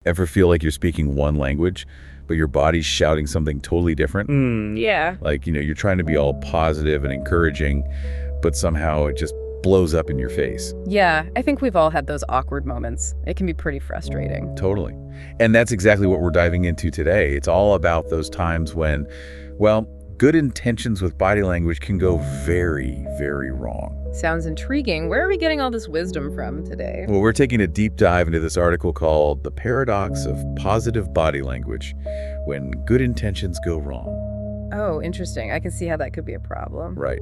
Ever feel like you're speaking one language, but your body's shouting something totally different? Yeah. Like, you're trying to be all positive and encouraging, but somehow it just blows up in your face. Yeah, I think we've all had those awkward moments. It can be pretty frustrating. Totally. And that's exactly what we're diving into today. It's all about those times when, well, good intentions with body language can go very, very wrong. Sounds intriguing. Where are we getting all this wisdom from today? Well, we're taking a deep dive into this article called The Paradox of Positive Body Language When Good Intentions Go Wrong. Oh, interesting. I can see how that could be a problem. Right.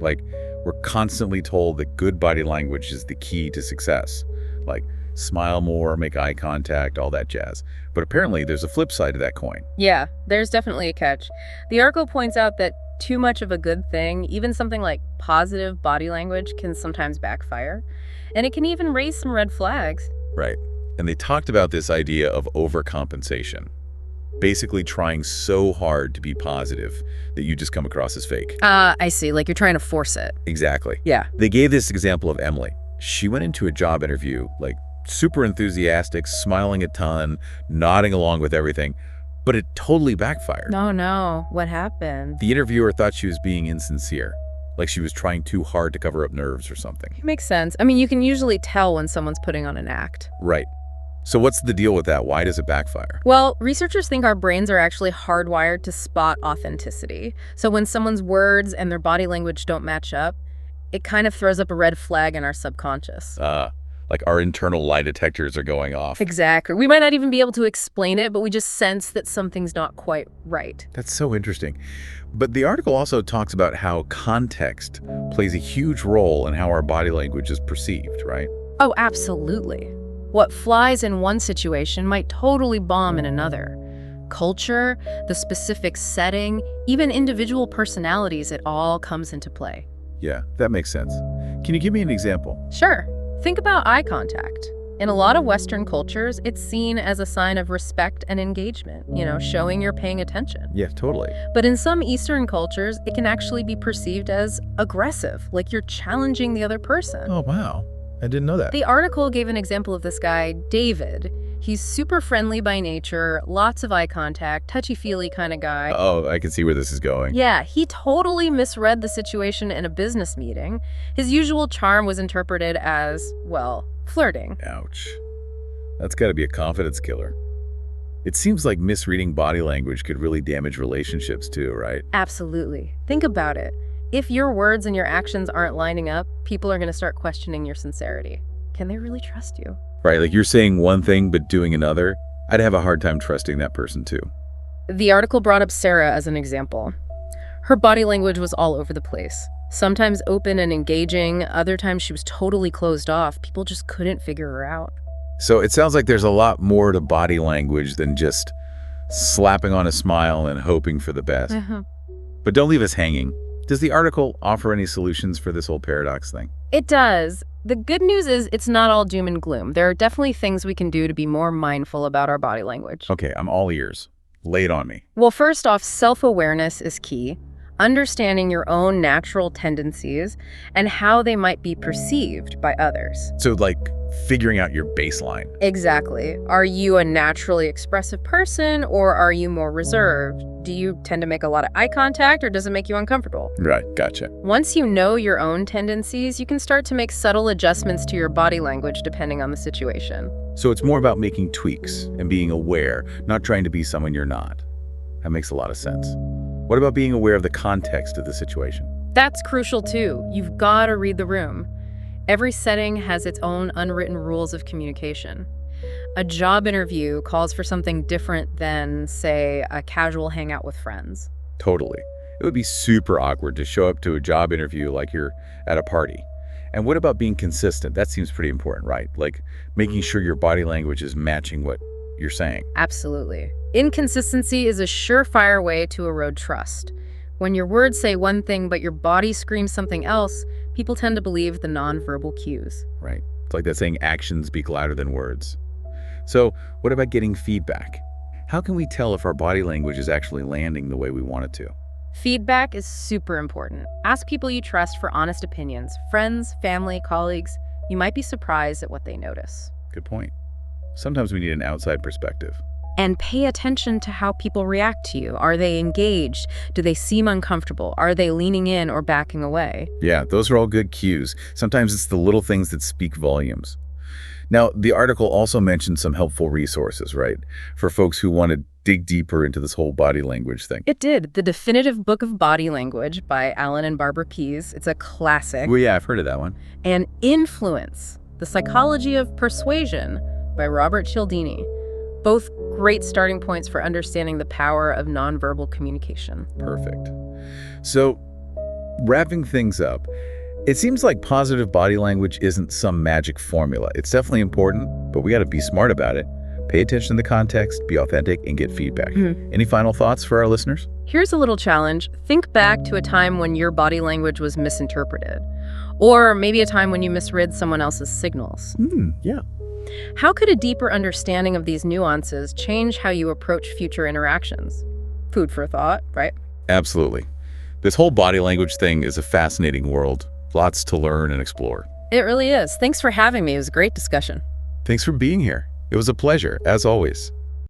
Like, we're constantly told that good body language is the key to success. Like, smile more, make eye contact, all that jazz. But apparently there's a flip side to that coin. Yeah, there's definitely a catch. The article points out that too much of a good thing, even something like positive body language, can sometimes backfire. And it can even raise some red flags. Right. And they talked about this idea of overcompensation. Basically trying so hard to be positive that you just come across as fake. I see. Like you're trying to force it. Exactly. Yeah. They gave this example of Emily. She went into a job interview, like super enthusiastic, smiling a ton, nodding along with everything, but it totally backfired. No. What happened? The interviewer thought she was being insincere, like she was trying too hard to cover up nerves or something. It makes sense. I mean, you can usually tell when someone's putting on an act. Right. So what's the deal with that? Why does it backfire? Well, researchers think our brains are actually hardwired to spot authenticity. So when someone's words and their body language don't match up, it kind of throws up a red flag in our subconscious. Like our internal lie detectors are going off. Exactly. We might not even be able to explain it, but we just sense that something's not quite right. That's so interesting. But the article also talks about how context plays a huge role in how our body language is perceived, right? Oh, absolutely. What flies in one situation might totally bomb in another. Culture, the specific setting, even individual personalities, it all comes into play. Yeah, that makes sense. Can you give me an example? Sure. Think about eye contact. In a lot of Western cultures, it's seen as a sign of respect and engagement, showing you're paying attention. Yeah, totally. But in some Eastern cultures, it can actually be perceived as aggressive, like you're challenging the other person. Oh, wow. I didn't know that. The article gave an example of this guy, David. He's super friendly by nature, lots of eye contact, touchy-feely kind of guy. Oh, I can see where this is going. Yeah, he totally misread the situation in a business meeting. His usual charm was interpreted as, well, flirting. Ouch. That's got to be a confidence killer. It seems like misreading body language could really damage relationships too, right? Absolutely. Think about it. If your words and your actions aren't lining up, people are going to start questioning your sincerity. Can they really trust you? Right, like you're saying one thing but doing another. I'd have a hard time trusting that person too. The article brought up Sarah as an example. Her body language was all over the place. Sometimes open and engaging, other times she was totally closed off. People just couldn't figure her out. So it sounds like there's a lot more to body language than just slapping on a smile and hoping for the best. But don't leave us hanging. Does the article offer any solutions for this whole paradox thing? It does. The good news is it's not all doom and gloom. There are definitely things we can do to be more mindful about our body language. Okay, I'm all ears. Lay it on me. Well, first off, self-awareness is key. Understanding your own natural tendencies and how they might be perceived by others. So like figuring out your baseline. Exactly. Are you a naturally expressive person or are you more reserved? Do you tend to make a lot of eye contact or does it make you uncomfortable? Right, gotcha. Once you know your own tendencies, you can start to make subtle adjustments to your body language depending on the situation. So it's more about making tweaks and being aware, not trying to be someone you're not. That makes a lot of sense. What about being aware of the context of the situation? That's crucial too. You've got to read the room. Every setting has its own unwritten rules of communication. A job interview calls for something different than, say, a casual hangout with friends. Totally. It would be super awkward to show up to a job interview like you're at a party. And what about being consistent? That seems pretty important, right? Like making sure your body language is matching what you're saying. Absolutely. Inconsistency is a surefire way to erode trust. When your words say one thing but your body screams something else, people tend to believe the nonverbal cues. Right. It's like that saying, actions speak louder than words. So what about getting feedback? How can we tell if our body language is actually landing the way we want it to? Feedback is super important. Ask people you trust for honest opinions, friends, family, colleagues. You might be surprised at what they notice. Good point. Sometimes we need an outside perspective. And pay attention to how people react to you. Are they engaged? Do they seem uncomfortable? Are they leaning in or backing away? Yeah, those are all good cues. Sometimes it's the little things that speak volumes. Now, the article also mentioned some helpful resources, right? For folks who want to dig deeper into this whole body language thing. It did. The Definitive Book of Body Language by Alan and Barbara Pease. It's a classic. Well, yeah, I've heard of that one. And Influence, The Psychology of Persuasion by Robert Cialdini. Both great starting points for understanding the power of nonverbal communication. Perfect. So, wrapping things up, it seems like positive body language isn't some magic formula. It's definitely important, but we got to be smart about it. Pay attention to the context, be authentic, and get feedback. Any final thoughts for our listeners? Here's a little challenge. Think back to a time when your body language was misinterpreted, or maybe a time when you misread someone else's signals. Yeah. How could a deeper understanding of these nuances change how you approach future interactions? Food for thought, right? Absolutely. This whole body language thing is a fascinating world. Lots to learn and explore. It really is. Thanks for having me. It was a great discussion. Thanks for being here. It was a pleasure, as always.